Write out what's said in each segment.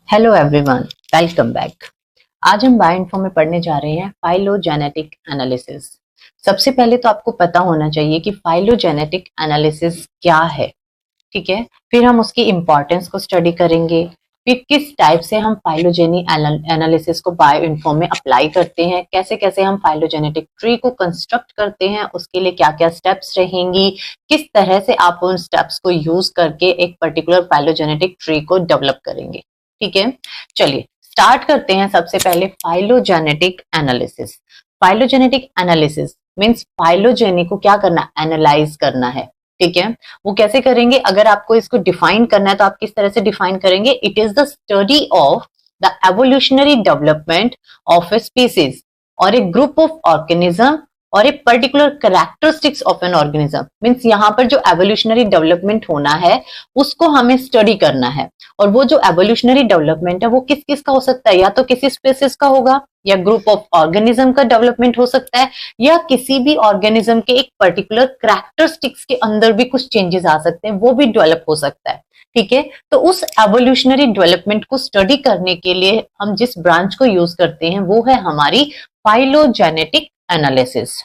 Hello everyone, welcome back. आज हम बायोइन्फो में पढ़ने जा रहे हैं फाइलोजेनेटिक एनालिसिस। सबसे पहले तो आपको पता होना चाहिए कि फाइलोजेनेटिक एनालिसिस क्या है, ठीक है। फिर हम उसकी इंपॉर्टेंस को स्टडी करेंगे। फिर किस टाइप से हम फाइलोजेनी एनालिसिस को बायोइन्फो में अप्लाई करते हैं, कैसे कैसे हम फाइलोजेनेटिक ट्री को कंस्ट्रक्ट करते हैं, उसके लिए क्या क्या स्टेप्स रहेंगी, किस तरह से आप उन स्टेप्स को यूज करके एक पर्टिकुलर फाइलोजेनेटिक ट्री को डेवलप करेंगे, ठीक है। चलिए स्टार्ट करते हैं। सबसे पहले phylogenetic analysis. Phylogenetic analysis means phylogeny को क्या करना, एनालाइज करना है, ठीक है। वो कैसे करेंगे, अगर आपको इसको डिफाइन करना है तो आप किस तरह से डिफाइन करेंगे, it is the study of the evolutionary development of a species और ए ग्रुप ऑफ ऑर्गेनिज्म और a particular characteristics of an organism. Means यहाँ पर जो एवोल्यूशनरी डेवलपमेंट होना है उसको हमें स्टडी करना है। और वो जो एवोल्यूशनरी डेवलपमेंट है वो किस किस का हो सकता है, या तो किसी स्पीसीज का होगा, या ग्रुप ऑफ ऑर्गेनिज्म का डेवलपमेंट हो सकता है, या किसी भी ऑर्गेनिज्म के एक पर्टिकुलर कैरेक्टरिस्टिक्स के अंदर भी कुछ चेंजेस आ सकते हैं, वो भी डेवलप हो सकता है, ठीक है। तो उस एवोल्यूशनरी डेवलपमेंट को स्टडी करने के लिए हम जिस ब्रांच को यूज करते हैं वो है हमारी फाइलोजेनेटिक एनालिसिस।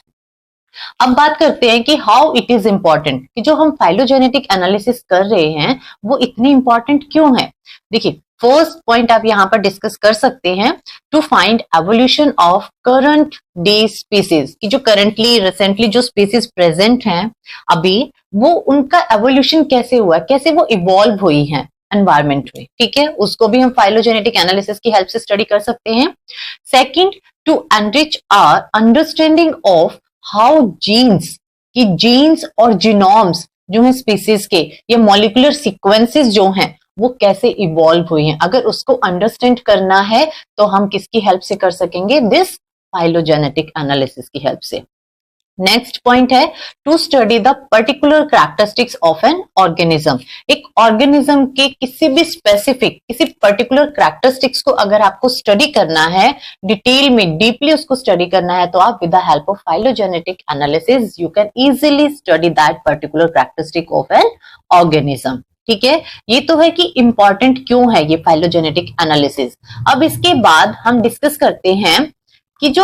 अब बात करते हैं कि हाउ इट इज इंपॉर्टेंट, कि जो हम फाइलोजेनेटिक एनालिसिस कर रहे हैं वो इतनी इंपॉर्टेंट क्यों है। देखिए फर्स्ट पॉइंट आप यहां पर डिस्कस कर सकते हैं, to find evolution of current day species, कि जो करंटली रिसेंटली जो स्पीसीज प्रेजेंट हैं अभी, वो उनका एवोल्यूशन कैसे हुआ, कैसे वो इवॉल्व हुई है एनवायरमेंट में, ठीक है। उसको भी हम फाइलोजेनेटिक एनालिसिस की हेल्प से स्टडी कर सकते हैं। Second, to enrich our understanding of how genes, कि जीन्स और जीनोम्स जो है स्पीसीज के, ये मॉलिक्यूलर सीक्वेंसेस जो हैं वो कैसे इवॉल्व हुई हैं, अगर उसको अंडरस्टैंड करना है तो हम किसकी हेल्प से कर सकेंगे, दिस फाइलोजेनेटिक एनालिसिस की हेल्प से। नेक्स्ट पॉइंट है to study the particular characteristics of an organism. एक ऑर्गेनिज्म के किसी भी स्पेसिफिक, किसी पर्टिकुलर कैरेक्टरिस्टिक्स को अगर आपको स्टडी करना है, डिटेल में डीपली उसको स्टडी करना है, तो आप with the help of phylogenetic analysis you can easily study that particular characteristic of an organism, ठीक है। ये तो है कि इंपॉर्टेंट क्यों है ये फाइलोजेनेटिक एनालिसिस। अब इसके बाद हम डिस्कस करते हैं कि जो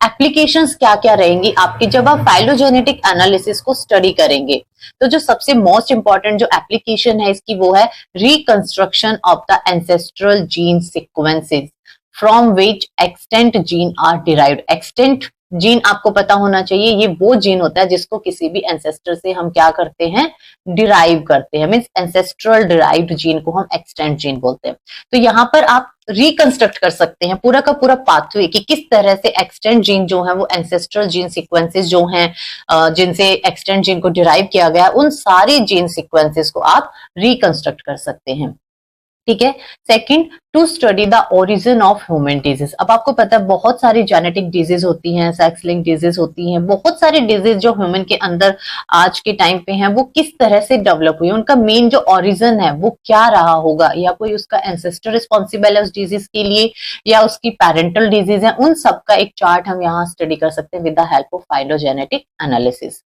एप्लीकेशंस क्या क्या रहेंगी आपकी जब आप फाइलोजेनेटिक एनालिसिस को स्टडी करेंगे। तो जो सबसे मोस्ट इंपॉर्टेंट जो एप्लीकेशन है इसकी वो है reconstruction of the ancestral gene sequences from which extant gene are derived. Extant gene आपको पता होना चाहिए, ये वो जीन होता है जिसको किसी भी एंसेस्टर से हम क्या करते हैं, डिराइव करते हैं। मींस एंसेस्ट्रल डिराइव्ड जीन को हम एक्सटेंट जीन बोलते हैं। तो यहाँ पर आप रिकंस्ट्रक्ट कर सकते हैं पूरा का पूरा पाथवे, कि किस तरह से एक्सटेंट जीन जो है वो एंसेस्ट्रल जीन सीक्वेंसेस जो हैं जिनसे एक्सटेंट जीन को डिराइव किया गया है, उन सारे जीन सीक्वेंसेस को आप रिकंस्ट्रक्ट कर सकते हैं, ठीक है। Second, to study the origin of human disease. अब आपको पता है बहुत सारी जेनेटिक डिजीज होती हैं, सेक्स लिंक डिजीज होती हैं, बहुत सारी डिजीज जो ह्यूमन के अंदर आज के टाइम पे हैं, वो किस तरह से डेवलप हुई, उनका मेन जो ओरिजिन है वो क्या रहा होगा, या कोई उसका एंसेस्टर रिस्पॉन्सिबल है उस डिजीज के लिए, या उसकी पेरेंटल डिजीज है, उन सब का एक चार्ट हम यहाँ स्टडी कर सकते हैं with the help of phylogenetic analysis.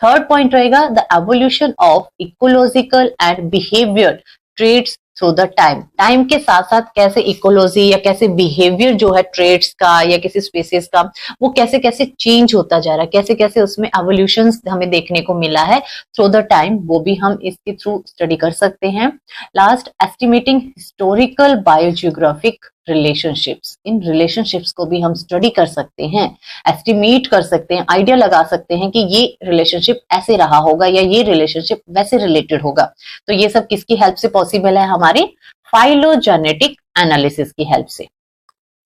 Third point रहेगा the evolution of ecological and behaviour traits through the time. Time के साथ साथ कैसे इकोलॉजी या कैसे बिहेवियर जो है ट्रेड्स का या किसी स्पीसीज का, वो कैसे कैसे चेंज होता जा रहा है, कैसे कैसे उसमें एवोल्यूशन हमें देखने को मिला है थ्रू द टाइम, वो भी हम इसके थ्रू स्टडी कर सकते हैं। Last, estimating historical biogeographic relationships. इन रिलेशनशिप्स को भी हम स्टडी कर सकते हैं, एस्टिमेट कर सकते हैं, आइडिया लगा सकते हैं कि ये रिलेशनशिप ऐसे रहा होगा या ये रिलेशनशिप वैसे रिलेटेड होगा। तो ये सब किसकी हेल्प से पॉसिबल है, हमारी फाइलोजेनेटिक एनालिसिस की हेल्प से,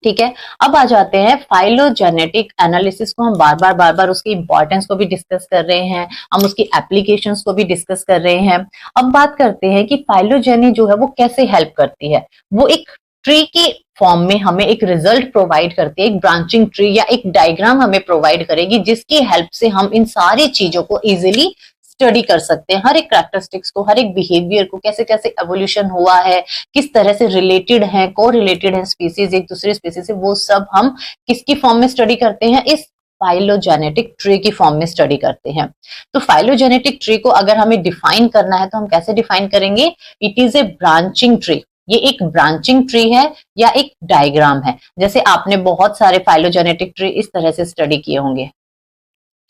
ठीक है। अब आ जाते हैं फाइलोजेनेटिक एनालिसिस को हम बार बार उसकी इंपॉर्टेंस को भी डिस्कस कर रहे हैं, हम उसकी एप्लीकेशंस को भी डिस्कस कर रहे हैं। अब बात करते हैं कि फाइलोजेनी जो है वो कैसे हेल्प करती है। वो एक ट्री की फॉर्म में हमें एक रिजल्ट प्रोवाइड करती है, एक ब्रांचिंग ट्री या एक डायग्राम हमें प्रोवाइड करेगी, जिसकी हेल्प से हम इन सारी चीजों को इजीली स्टडी कर सकते हैं। हर एक कैरेक्टरिस्टिक्स को, हर एक बिहेवियर को, कैसे कैसे एवोल्यूशन हुआ है, किस तरह से रिलेटेड है, को रिलेटेड है स्पीसीज एक दूसरे स्पीसीज से, वो सब हम किसकी फॉर्म में स्टडी करते हैं, इस फाइलोजेनेटिक ट्री की फॉर्म में स्टडी करते हैं। तो फाइलोजेनेटिक ट्री को अगर हमें डिफाइन करना है तो हम कैसे डिफाइन करेंगे, it is a branching tree. ये एक ब्रांचिंग ट्री है या एक डायग्राम है। जैसे आपने बहुत सारे फाइलोजेनेटिक ट्री इस तरह से स्टडी किए होंगे,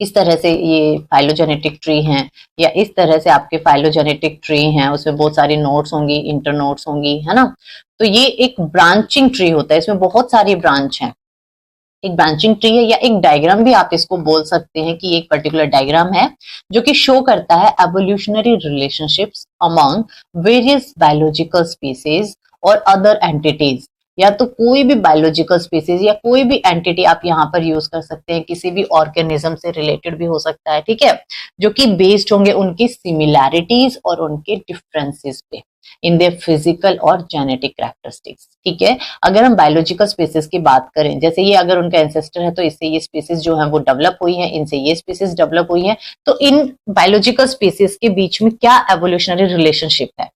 इस तरह से ये फाइलोजेनेटिक ट्री हैं, या इस तरह से आपके फाइलोजेनेटिक ट्री हैं, उसमें बहुत सारी नोड्स होंगी, इंटर नोड्स होंगी, है ना। तो ये एक ब्रांचिंग ट्री होता है, इसमें बहुत सारी ब्रांच हैं। एक ब्रांचिंग ट्री है या एक डायग्राम भी आप इसको बोल सकते हैं कि एक पर्टिकुलर डायग्राम है जो कि शो करता है evolutionary relationships among various biological species और अदर एंटिटीज। या तो कोई भी बायोलॉजिकल स्पीसीज या कोई भी एंटिटी आप यहाँ पर यूज कर सकते हैं, किसी भी ऑर्गेनिज्म से रिलेटेड भी हो सकता है, ठीक है, जो कि बेस्ड होंगे उनकी सिमिलैरिटीज और उनके डिफरेंसेस पे इन देयर फिजिकल और जेनेटिक कैरेक्टरिस्टिक्स, ठीक है। अगर हम बायोलॉजिकल स्पीसीज की बात करें, जैसे ये अगर उनका एंसेस्टर है तो इससे ये स्पीसीज जो है वो डेवलप हुई है, इनसे ये स्पीसीज डेवलप हुई है, तो इन बायोलॉजिकल स्पीसीज के बीच में क्या एवोल्यूशनरी रिलेशनशिप है,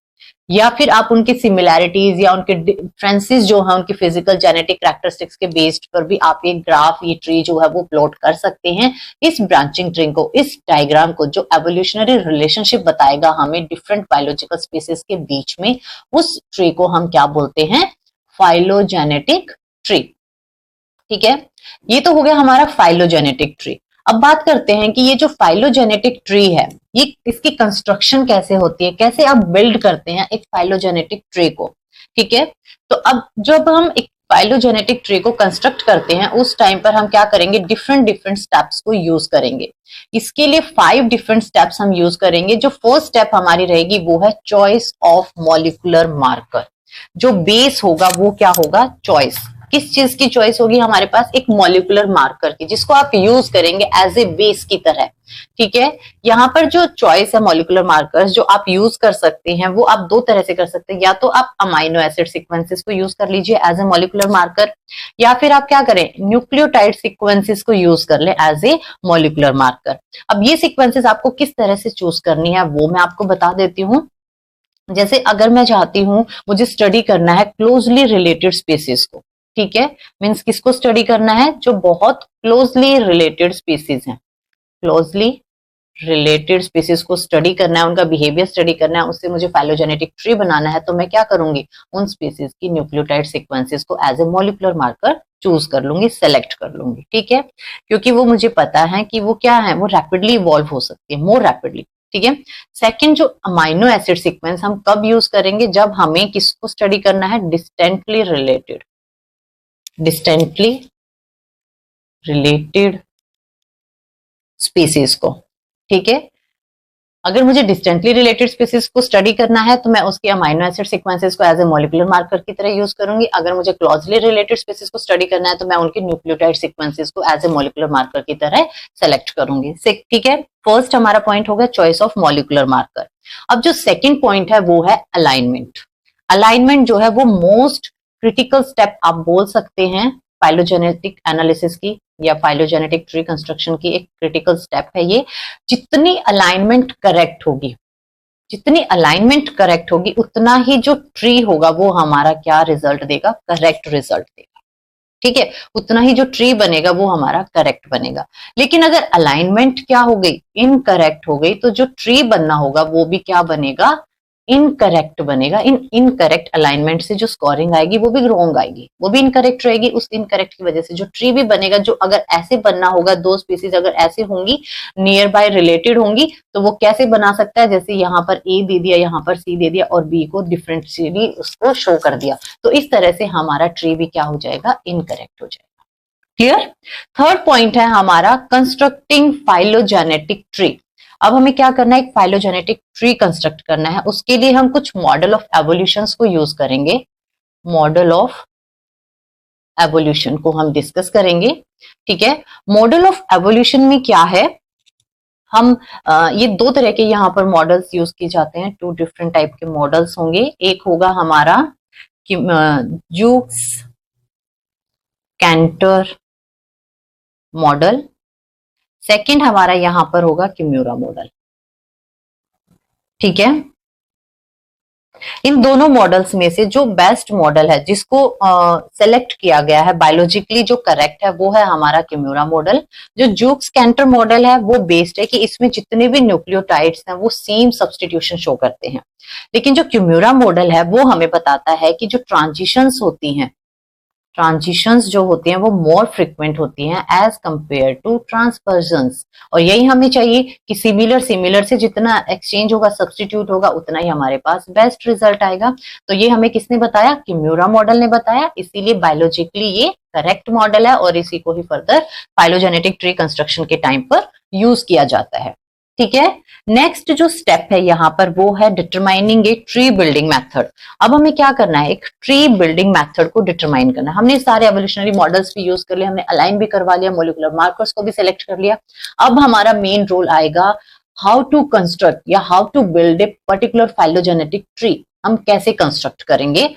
या फिर आप उनकी सिमिलैरिटीज या उनके डिफरेंसेस जो है उनकी फिजिकल जेनेटिक कैरेक्टरिस्टिक्स के बेस्ड पर भी आप ये ग्राफ, ये ट्री जो है वो प्लॉट कर सकते हैं। इस ब्रांचिंग ट्री को, इस डायग्राम को, जो एवोल्यूशनरी रिलेशनशिप बताएगा हमें डिफरेंट बायोलॉजिकल स्पीसीज के बीच में, उस ट्री को हम क्या बोलते हैं, फाइलोजेनेटिक ट्री, ठीक है। ये तो हो गया हमारा फाइलोजेनेटिक ट्री। अब बात करते हैं कि ये जो फाइलोजेनेटिक ट्री है, ये इसकी कंस्ट्रक्शन कैसे होती है, कैसे आप बिल्ड करते हैं एक फाइलोजेनेटिक ट्री को, ठीक है। तो अब जब हम एक फाइलोजेनेटिक ट्री को कंस्ट्रक्ट करते हैं उस टाइम पर हम क्या करेंगे, डिफरेंट डिफरेंट स्टेप्स को यूज करेंगे। इसके लिए 5 डिफरेंट स्टेप्स हम यूज करेंगे। जो फर्स्ट स्टेप हमारी रहेगी वो है चॉइस ऑफ मॉलिक्यूलर मार्कर। जो बेस होगा वो क्या होगा, चॉइस। किस चीज की चॉइस होगी हमारे पास, एक मॉलिक्यूलर मार्कर की, जिसको आप यूज करेंगे एज ए बेस की तरह, ठीक है। यहाँ पर जो चॉइस है मॉलिक्यूलर मार्कर्स जो आप यूज कर सकते हैं वो आप 2 तरह से कर सकते हैं। या तो आप अमाइनो एसिड सीक्वेंसेस को यूज कर लीजिए एज ए मॉलिक्यूलर मार्कर, या फिर आप क्या करें, न्यूक्लियोटाइड सीक्वेंसेस को यूज कर ले एज ए मॉलिक्यूलर मार्कर। अब ये सीक्वेंसेस आपको किस तरह से चूज करनी है वो मैं आपको बता देती हूँ। जैसे अगर मैं चाहती हूँ, मुझे स्टडी करना है क्लोजली रिलेटेड स्पीसीज को, ठीक है, मीन्स किसको स्टडी करना है, जो बहुत क्लोजली रिलेटेड स्पीसीज हैं, क्लोजली रिलेटेड स्पीसीज को स्टडी करना है, उनका बिहेवियर स्टडी करना है, उससे मुझे फाइलोजेनेटिक ट्री बनाना है, तो मैं क्या करूंगी, उन स्पीसीज की न्यूक्लियोटाइड सीक्वेंसेस को as a molecular marker choose कर लूंगी, सेलेक्ट कर लूंगी, ठीक है, क्योंकि वो मुझे पता है कि वो क्या है, वो रैपिडली इवॉल्व हो सकती है, मोर रैपिडली, ठीक है। सेकंड, जो अमाइनो एसिड सीक्वेंस हम कब यूज करेंगे, जब हमें किसको स्टडी करना है, distantly related, distantly related species को, ठीक है। अगर मुझे डिस्टेंटली रिलेटेड स्पीसीज को स्टडी करना है तो मैं उसके अमाइनो एसिड सीक्वेंसेस को एज ए मॉलिक्यूलर मार्कर की तरह यूज करूंगी। अगर मुझे क्लोजली रिलेटेड स्पीसीज को स्टडी करना है तो मैं उनके न्यूक्लियोटाइड सीक्वेंसेस को एज ए मॉलिक्यूलर मार्कर की तरह सेलेक्ट करूंगी, ठीक है। फर्स्ट हमारा पॉइंट होगा चॉइस ऑफ मॉलिक्यूलर मार्कर। अब जो सेकेंड पॉइंट है वो है अलाइनमेंट। अलाइनमेंट जो है वो मोस्ट क्रिटिकल स्टेप आप बोल सकते हैं फाइलोजेनेटिक एनालिसिस की या फाइलोजेनेटिक ट्री कंस्ट्रक्शन की एक क्रिटिकल स्टेप है ये। जितनी अलाइनमेंट करेक्ट होगी, जितनी अलाइनमेंट करेक्ट होगी, उतना ही जो ट्री होगा वो हमारा क्या रिजल्ट देगा, करेक्ट रिजल्ट देगा, ठीक है। उतना ही जो ट्री बनेगा वो हमारा करेक्ट बनेगा। लेकिन अगर अलाइनमेंट क्या हो गई, इनकरेक्ट हो गई, तो जो ट्री बनना होगा वो भी क्या बनेगा, इनकरेक्ट बनेगा। इनकरेक्ट अलाइनमेंट से जो स्कोरिंग आएगी वो भी रॉन्ग आएगी, वो भी इनकरेक्ट रहेगी। उस इनकरेक्ट की वजह से जो ट्री भी बनेगा, जो अगर ऐसे बनना होगा, 2 स्पीसीज अगर ऐसे होंगी, नियर बाय रिलेटेड होंगी, तो वो कैसे बना सकता है, जैसे यहाँ पर ए दे दिया, यहाँ पर सी दे दिया और बी को डिफरेंशियली उसको शो कर दिया, तो इस तरह से हमारा ट्री भी क्या हो जाएगा, इनकरेक्ट हो जाएगा। क्लियर। थर्ड पॉइंट है हमारा कंस्ट्रक्टिंग फाइलोजेनेटिक ट्री। अब हमें क्या करना है, एक फाइलोजेनेटिक ट्री कंस्ट्रक्ट करना है। उसके लिए हम कुछ मॉडल ऑफ एवोल्यूशन को यूज करेंगे। मॉडल ऑफ एवोल्यूशन को हम डिस्कस करेंगे, ठीक है। मॉडल ऑफ एवोल्यूशन में क्या है, हम ये 2 तरह के यहाँ पर मॉडल्स यूज किए जाते हैं, 2 डिफरेंट टाइप के मॉडल्स होंगे। एक होगा हमारा यूक्स कैंटर मॉडल, सेकंड हमारा यहां पर होगा किम्यूरा मॉडल, ठीक है। इन दोनों मॉडल्स में से जो बेस्ट मॉडल है, जिसको सेलेक्ट किया गया है बायोलॉजिकली जो करेक्ट है, वो है हमारा किम्यूरा मॉडल। जो जूक्स कैंटर मॉडल है वो बेस्ड है कि इसमें जितने भी न्यूक्लियोटाइड्स हैं वो सेम सब्स्टिट्यूशन शो करते हैं। लेकिन जो किम्यूरा मॉडल है वो हमें बताता है कि जो ट्रांजिशंस होती हैं, ट्रांजिशंस जो होती हैं वो मोर फ्रिक्वेंट होती हैं एज कंपेयर टू ट्रांसपर्जन्स। और यही हमें चाहिए कि सिमिलर सिमिलर से जितना एक्सचेंज होगा, सब्स्टिट्यूट होगा, उतना ही हमारे पास बेस्ट रिजल्ट आएगा। तो ये हमें किसने बताया? किम्यूरा मॉडल ने बताया। इसीलिए बायोलॉजिकली ये करेक्ट मॉडल है और इसी को ही फर्दर फाइलोजेनेटिक ट्री कंस्ट्रक्शन के टाइम पर यूज किया जाता है। ठीक है, नेक्स्ट जो स्टेप है यहाँ पर वो है determining a tree building method. अब हमें क्या करना है? एक ट्री बिल्डिंग मेथड को डिटरमाइन करना है। हमने सारे एवोल्यूशनरी मॉडल्स भी यूज कर लिए, हमने अलाइन भी करवा लिया, मोलिकुलर मार्कर्स को भी सिलेक्ट कर लिया। अब हमारा मेन रोल आएगा हाउ टू कंस्ट्रक्ट या how to build a particular phylogenetic tree. हम कैसे कंस्ट्रक्ट करेंगे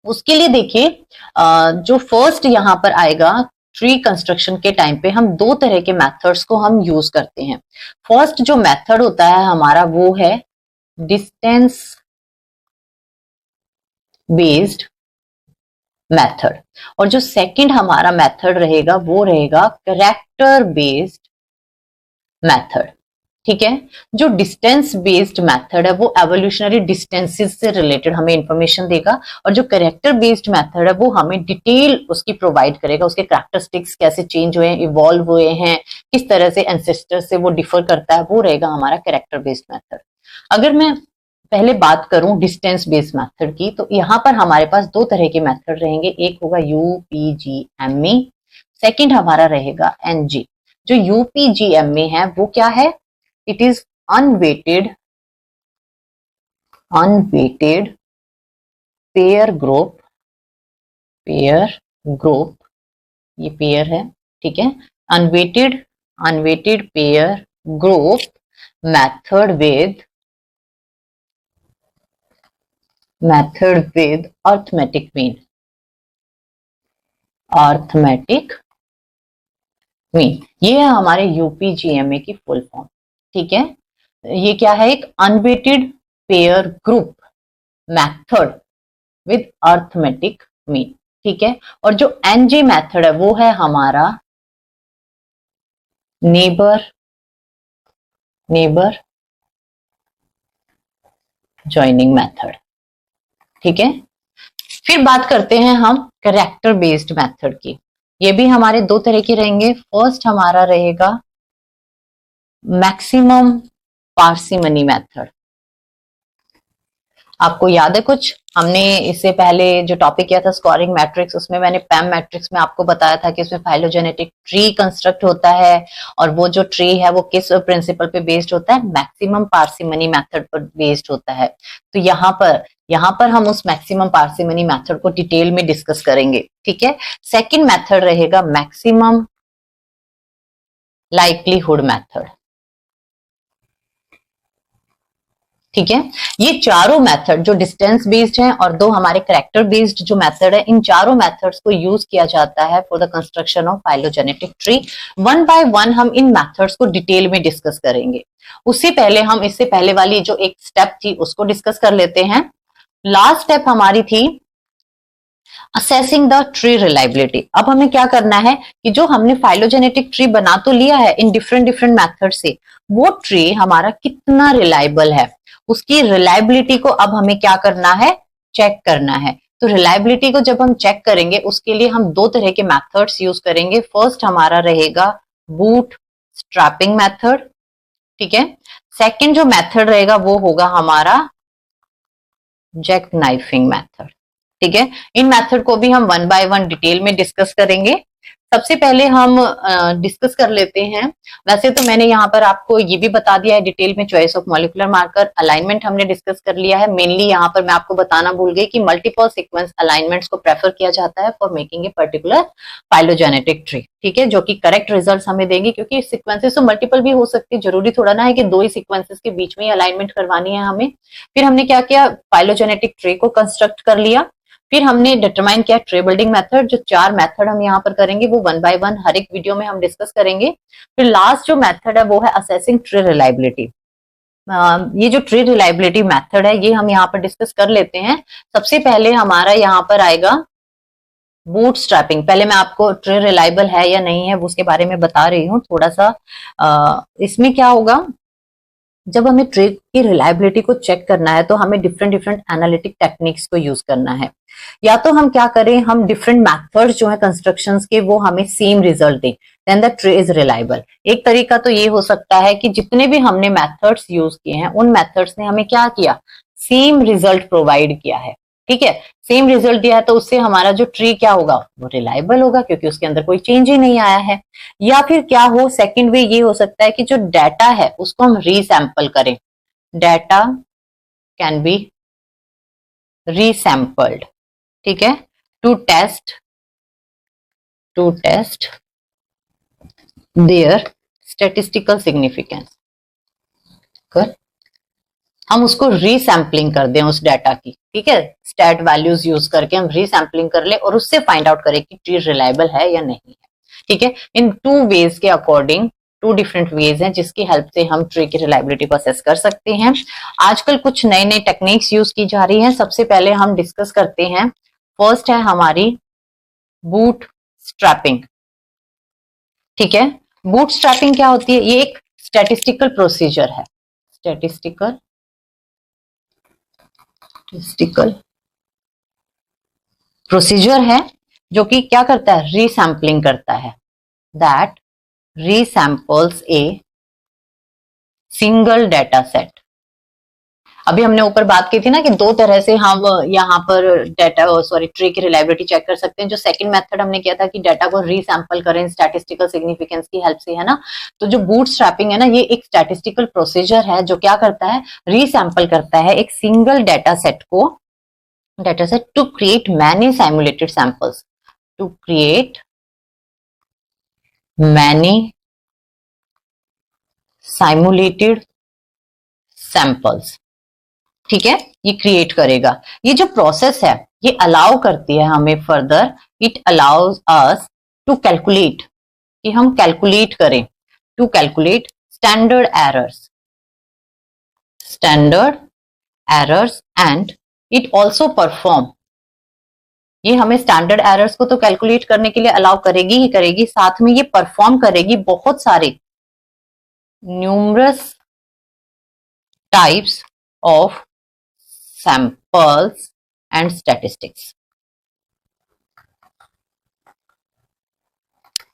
उसके लिए देखिए, जो फर्स्ट यहाँ पर आएगा ट्री कंस्ट्रक्शन के टाइम पे हम दो तरह के मेथड्स को हम यूज करते हैं। फर्स्ट जो मेथड होता है हमारा वो है डिस्टेंस बेस्ड मेथड, और जो सेकंड हमारा मेथड रहेगा वो रहेगा कैरेक्टर बेस्ड मेथड। ठीक है, जो डिस्टेंस बेस्ड मेथड है वो एवोल्यूशनरी डिस्टेंसेस से रिलेटेड हमें इंफॉर्मेशन देगा, और जो कैरेक्टर बेस्ड मेथड है वो हमें डिटेल उसकी प्रोवाइड करेगा, उसके कैरेक्टरिस्टिक्स कैसे चेंज हुए हैं, इवॉल्व हुए हैं, किस तरह से एंसेस्टर से वो डिफर करता है, वो रहेगा हमारा कैरेक्टर बेस्ड मेथड। अगर मैं पहले बात करूं डिस्टेंस बेस्ड मेथड की, तो यहाँ पर हमारे पास दो तरह के मेथड रहेंगे। एक होगा यूपीजीएमई, सेकंड हमारा रहेगा एनजी। जो यूपीजीएमई है वो क्या है? It is unweighted pair group, ये पेयर है, ठीक है। Unweighted pair group method with arithmetic mean. ये है हमारे यूपीजीएमए की फुल फॉर्म। ठीक है, ये क्या है? एक unweighted pair group method with arithmetic mean. ठीक है, और जो एनजी मेथड है वो है हमारा नेबर जॉइनिंग मेथड। ठीक है, फिर बात करते हैं हम कैरेक्टर बेस्ड मेथड की। ये भी हमारे दो तरह के रहेंगे। फर्स्ट हमारा रहेगा मैक्सिमम पार्सिमनी मेथड। आपको याद है कुछ? हमने इससे पहले जो टॉपिक किया था स्कोरिंग मैट्रिक्स, उसमें मैंने पैम मैट्रिक्स में आपको बताया था कि उसमें फाइलोजेनेटिक ट्री कंस्ट्रक्ट होता है, और वो जो ट्री है वो किस प्रिंसिपल पे बेस्ड होता है? मैक्सिमम पार्सिमनी मेथड पर बेस्ड होता है। तो यहाँ पर हम उस मैक्सिमम पार्सिमनी मेथड को डिटेल में डिस्कस करेंगे। ठीक है, सेकेंड मेथड रहेगा मैक्सिमम लाइक्लीहुड मेथड। ठीक है, ये चारों मेथड जो डिस्टेंस बेस्ड हैं और दो हमारे कैरेक्टर बेस्ड जो मेथड है, इन चारों मेथड्स को यूज किया जाता है for the construction of phylogenetic tree. One by one हम इन मेथड्स को डिटेल में डिस्कस करेंगे। उससे पहले हम इससे पहले वाली जो एक स्टेप थी उसको डिस्कस कर लेते हैं। लास्ट स्टेप हमारी थी असेसिंग द ट्री रिलायबिलिटी। अब हमें क्या करना है कि जो हमने फाइलोजेनेटिक ट्री बना तो लिया है इन डिफरेंट मेथड से, वो ट्री हमारा कितना रिलायबल है, उसकी रिलायबिलिटी को अब हमें क्या करना है? चेक करना है। तो रिलायबिलिटी को जब हम चेक करेंगे उसके लिए हम दो तरह के मेथड्स यूज करेंगे। फर्स्ट हमारा रहेगा बूट स्ट्रैपिंग मेथड। ठीक है, सेकंड जो मेथड रहेगा वो होगा हमारा जैक नाइफिंग मेथड। ठीक है, इन मेथड को भी हम वन बाय वन डिटेल में डिस्कस करेंगे। सबसे पहले हम डिस्कस कर लेते हैं। वैसे तो मैंने यहाँ पर आपको ये भी बता दिया है डिटेल में, choice of molecular marker, alignment हमने डिस्कस कर लिया है। मेनली यहाँ पर मैं आपको बताना भूल गई कि मल्टीपल सीक्वेंस अलाइनमेंट्स को प्रेफर किया जाता है for making a particular phylogenetic tree. ठीक है, जो कि करेक्ट रिजल्ट हमें देंगे, क्योंकि सीक्वेंसेस तो मल्टीपल भी हो सकती है, जरूरी थोड़ा ना है कि दो ही सीक्वेंसेस के बीच में ही अलाइनमेंट करवानी है हमें। फिर हमने क्या किया? फाइलोजेनेटिक ट्री को कंस्ट्रक्ट कर लिया। फिर हमने डिटरमाइन किया ट्री बिल्डिंग मेथड। जो चार मेथड हम यहाँ पर करेंगे वो वन बाय वन हर एक वीडियो में हम डिस्कस करेंगे। फिर लास्ट जो मेथड है वो है असेसिंग ट्री रिलायबिलिटी। ये जो ट्री रिलायबिलिटी मेथड है ये हम यहाँ पर डिस्कस कर लेते हैं। सबसे पहले हमारा यहाँ पर आएगा बूट स्ट्रैपिंग। पहले मैं आपको ट्री रिलायबल है या नहीं है उसके बारे में बता रही हूँ थोड़ा सा। इसमें क्या होगा, जब हमें ट्री की रिलायबिलिटी को चेक करना है तो हमें डिफरेंट डिफरेंट एनालिटिक टेक्निक्स को यूज करना है। या तो हम क्या करें, हम डिफरेंट मेथड्स जो है कंस्ट्रक्शंस के वो हमें सेम रिजल्ट दें, then the tree is reliable. एक तरीका तो ये हो सकता है कि जितने भी हमने मेथड्स यूज किए हैं उन मेथड्स ने हमें क्या किया, सेम रिजल्ट प्रोवाइड किया है। ठीक है, सेम रिजल्ट दिया है तो उससे हमारा जो ट्री क्या होगा, वो रिलायबल होगा क्योंकि उसके अंदर कोई चेंज ही नहीं आया है। या फिर क्या हो, सेकंड वे ये हो सकता है कि जो डाटा है उसको हम रीसैंपल करें। डाटा कैन बी रीसैंपल्ड, ठीक है, to test their statistical significance. हम उसको रीसैम्पलिंग कर दें उस डाटा की, ठीक है, स्टैट वैल्यूज यूज करके हम रीसैम्पलिंग कर ले और उससे फाइंड आउट करें कि ट्री रिलायबल है या नहीं है। ठीक है, इन टू वेज के अकॉर्डिंग, टू डिफरेंट वेज हैं जिसकी हेल्प से हम ट्री की रिलायबिलिटी को असेस कर सकते हैं। आजकल कुछ नई नई टेक्निक्स यूज की जा रही हैं। सबसे पहले हम डिस्कस करते हैं, फर्स्ट है हमारी बूट स्ट्रैपिंग। ठीक है, बूट स्ट्रैपिंग क्या होती है, ये एक स्टैटिस्टिकल प्रोसीजर है। स्टैटिस्टिकल प्रोसीजर है जो कि क्या करता है, रीसैम्पलिंग करता है। That resamples a single data set. अभी हमने ऊपर बात की थी ना कि दो तरह से हम यहाँ पर ट्री की रिलायबिलिटी चेक कर सकते हैं। जो सेकंड मेथड हमने किया था कि डाटा को रीसैंपल करें स्टैटिस्टिकल सिग्निफिकेंस की हेल्प से, है ना। तो जो बूट स्ट्रैपिंग है ना, ये एक स्टैटिस्टिकल प्रोसीजर है जो क्या करता है, रीसैंपल करता है एक सिंगल डाटा सेट को, data set to create many simulated samples, to create many simulated samples. ठीक है, ये क्रिएट करेगा। ये जो प्रोसेस है ये अलाउ करती है हमें further, it allows us to calculate, कि हम कैलकुलेट करें, to calculate standard errors and it also perform. ये हमें स्टैंडर्ड एरर्स को तो कैलकुलेट करने के लिए अलाउ करेगी ही करेगी, साथ में ये परफॉर्म करेगी बहुत सारे numerous types of samples and statistics.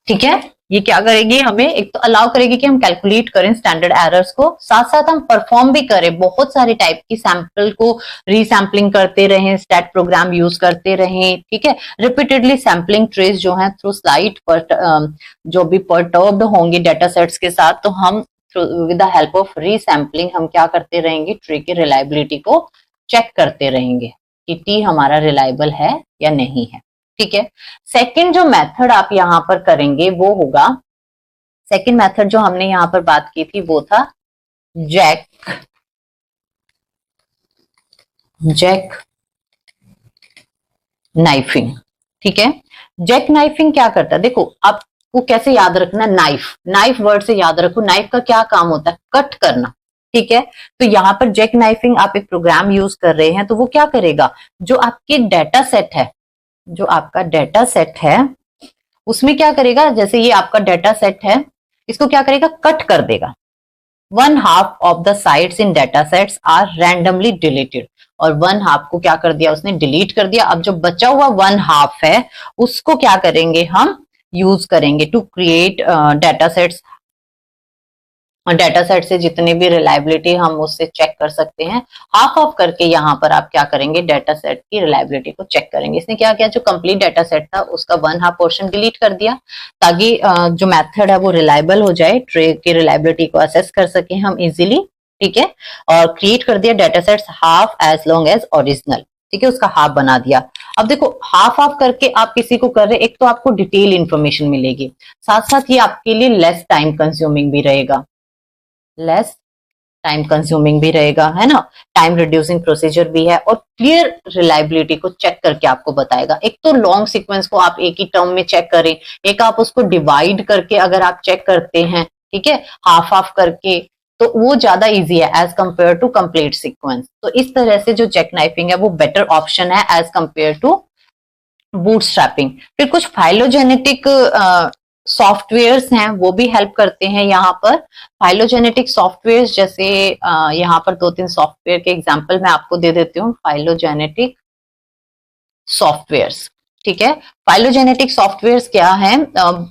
ठीक है, ये क्या करेगी, हमें एक तो अलाउ करेगी कि हम कैलकुलेट करें स्टैंडर्ड एरर्स को, साथ साथ हम परफॉर्म भी करें, बहुत सारे टाइप की सैंपल को रीसैम्पलिंग करते रहें, स्टैट प्रोग्राम यूज करते रहें। ठीक है, रिपीटेडली सैम्पलिंग ट्रेस जो है थ्रू स्लाइड पर जो भी परटर्ब्ड होंगे डाटा सेट्स के साथ, तो हम विद द हेल्प ऑफ रीसैम्पलिंग हम क्या करते रहेंगे, ट्री की रिलायबिलिटी को चेक करते रहेंगे कि टी हमारा रिलायबल है या नहीं है। ठीक है, सेकंड जो मेथड आप यहां पर करेंगे वो होगा, सेकंड मेथड जो हमने यहां पर बात की थी वो था जैक नाइफिंग। ठीक है, जैक नाइफिंग क्या करता है, देखो आपको कैसे याद रखना, नाइफ वर्ड से याद रखो। नाइफ का क्या काम होता है, कट करना। ठीक है, तो यहाँ पर जैक नाइफिंग आप एक प्रोग्राम यूज कर रहे हैं तो वो क्या करेगा, जो आपके डाटा सेट है, जो आपका डाटा सेट है उसमें क्या करेगा, जैसे ये आपका डाटा सेट है, इसको क्या करेगा, कट कर देगा। 1/2 of the sides in data sets are randomly deleted, और 1/2 को क्या कर दिया उसने, डिलीट कर दिया। अब जो बचा हुआ 1/2 है उसको क्या करेंगे, हम यूज करेंगे to create data sets. Data set से जितने भी रिलायबिलिटी हम उससे चेक कर सकते हैं, हाफ ऑफ करके यहाँ पर आप क्या करेंगे, डाटा सेट की रिलायबिलिटी को चेक करेंगे। इसने क्या किया, जो कंप्लीट डाटा सेट था उसका 1/2 पोर्शन डिलीट कर दिया ताकि जो मेथड है वो रिलायबल हो जाए, ट्री की रिलायबिलिटी को असेस कर सके हम इजीली। ठीक है, और क्रिएट कर दिया data sets half as long as original. ठीक है, उसका हाफ बना दिया। अब देखो हाफ ऑफ करके आप किसी को कर रहे, एक तो आपको डिटेल इंफॉर्मेशन मिलेगी, साथ साथ ये आपके लिए लेस टाइम कंज्यूमिंग भी रहेगा, लेस टाइम कंज्यूमिंग भी रहेगा, है ना, टाइम रिड्यूसिंग प्रोसीजर भी है, और क्लियर रिलायबिलिटी को चेक करके आपको बताएगा। एक तो लॉन्ग सीक्वेंस को आप एक ही टर्म में चेक करें, एक आप उसको डिवाइड करके अगर आप चेक करते हैं, ठीक है, हाफ ऑफ करके, तो वो ज्यादा इजी है as compared to complete sequence. तो इस तरह से जो जैक नाइफिंग है वो बेटर ऑप्शन है एज कंपेयर टू बूटस्ट्रैपिंग। फिर कुछ फाइलोजेनेटिक सॉफ्टवेयर्स हैं, वो भी हेल्प करते हैं यहाँ पर। फाइलोजेनेटिक सॉफ्टवेयर्स जैसे यहाँ पर 2-3 सॉफ्टवेयर के एग्जांपल मैं आपको दे देती हूँ। फाइलोजेनेटिक सॉफ्टवेयर्स, ठीक है। फाइलोजेनेटिक सॉफ्टवेयर्स क्या है,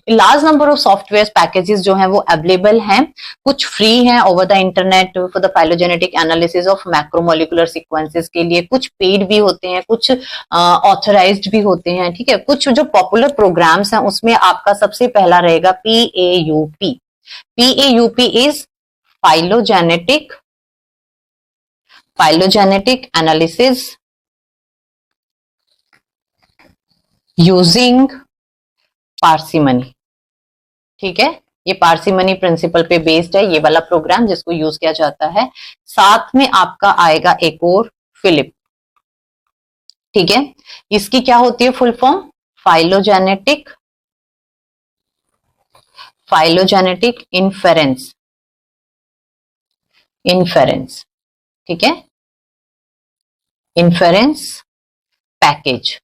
large number of software packages जो हैं वो अवेलेबल हैं। कुछ फ्री हैं over the internet for the phylogenetic analysis of macromolecular sequences के लिए। कुछ पेड भी होते हैं, कुछ ऑथराइज्ड भी होते हैं, ठीक है। कुछ जो पॉपुलर प्रोग्राम्स हैं उसमें आपका सबसे पहला रहेगा PAUP। PAUP is phylogenetic analysis using parsimony, ठीक है। ये पार्सिमनी प्रिंसिपल पे बेस्ड है ये वाला प्रोग्राम जिसको यूज किया जाता है। साथ में आपका आएगा एक और फिलिप, ठीक है। इसकी क्या होती है फुल फॉर्म, फाइलोजेनेटिक इन्फेरेंस, ठीक है, इन्फेरेंस पैकेज।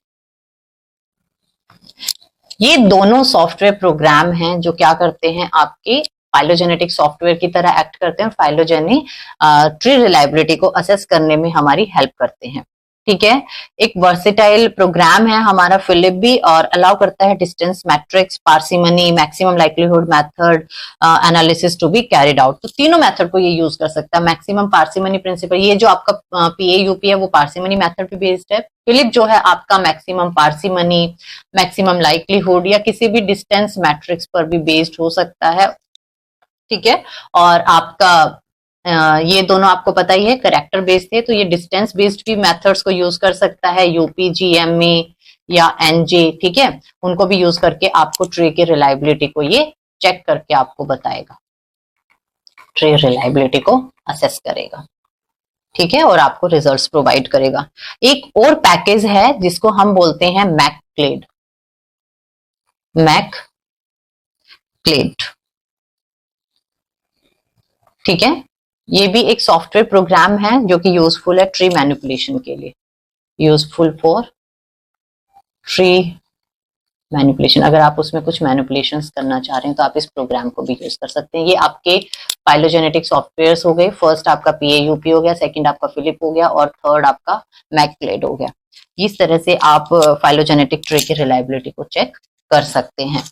ये दोनों सॉफ्टवेयर प्रोग्राम हैं जो क्या करते हैं, आपके फाइलोजेनेटिक सॉफ्टवेयर की तरह एक्ट करते हैं। फाइलोजेनी ट्री रिलायबिलिटी को असेस करने में हमारी हेल्प करते हैं, ठीक है। एक वर्सेटाइल प्रोग्राम है हमारा फिलिप भी, और अलाउ करता है distance matrix, parsimony, maximum likelihood method analysis to be carried out. तो तीनों मेथड को ये यूज कर सकता है। मैक्सिमम पार्सिमनी प्रिंसिपल, ये जो आपका PAUP है वो पार्सिमनी मेथड पे बेस्ड है। फिलिप जो है आपका मैक्सिमम पार्सिमनी, मैक्सिमम लाइक्लीहुड या किसी भी डिस्टेंस मैट्रिक्स पर भी बेस्ड हो सकता है, ठीक है। और आपका ये दोनों आपको पता ही है करेक्टर बेस्ड थे, तो ये डिस्टेंस बेस्ड भी मेथड्स को यूज कर सकता है, UPGMA या NJ, ठीक है। उनको भी यूज करके आपको ट्री की रिलायबिलिटी को ये चेक करके आपको बताएगा, ट्री रिलायबिलिटी को असेस करेगा, ठीक है, और आपको रिजल्ट्स प्रोवाइड करेगा। एक और पैकेज है जिसको हम बोलते हैं मैकक्लेड, ठीक है। ये भी एक सॉफ्टवेयर प्रोग्राम है जो कि यूजफुल है ट्री मैनिपुलेशन के लिए, यूजफुल फॉर ट्री मैनिपुलेशन। अगर आप उसमें कुछ मैनिपुलेशंस करना चाह रहे हैं तो आप इस प्रोग्राम को भी यूज कर सकते हैं। ये आपके फाइलोजेनेटिक सॉफ्टवेयर्स हो गए। फर्स्ट आपका PAUP हो गया, सेकंड आपका फिलिप हो गया, और थर्ड आपका मैकक्लेड हो गया। इस तरह से आप फाइलोजेनेटिक ट्री की रिलायबिलिटी को चेक कर सकते हैं।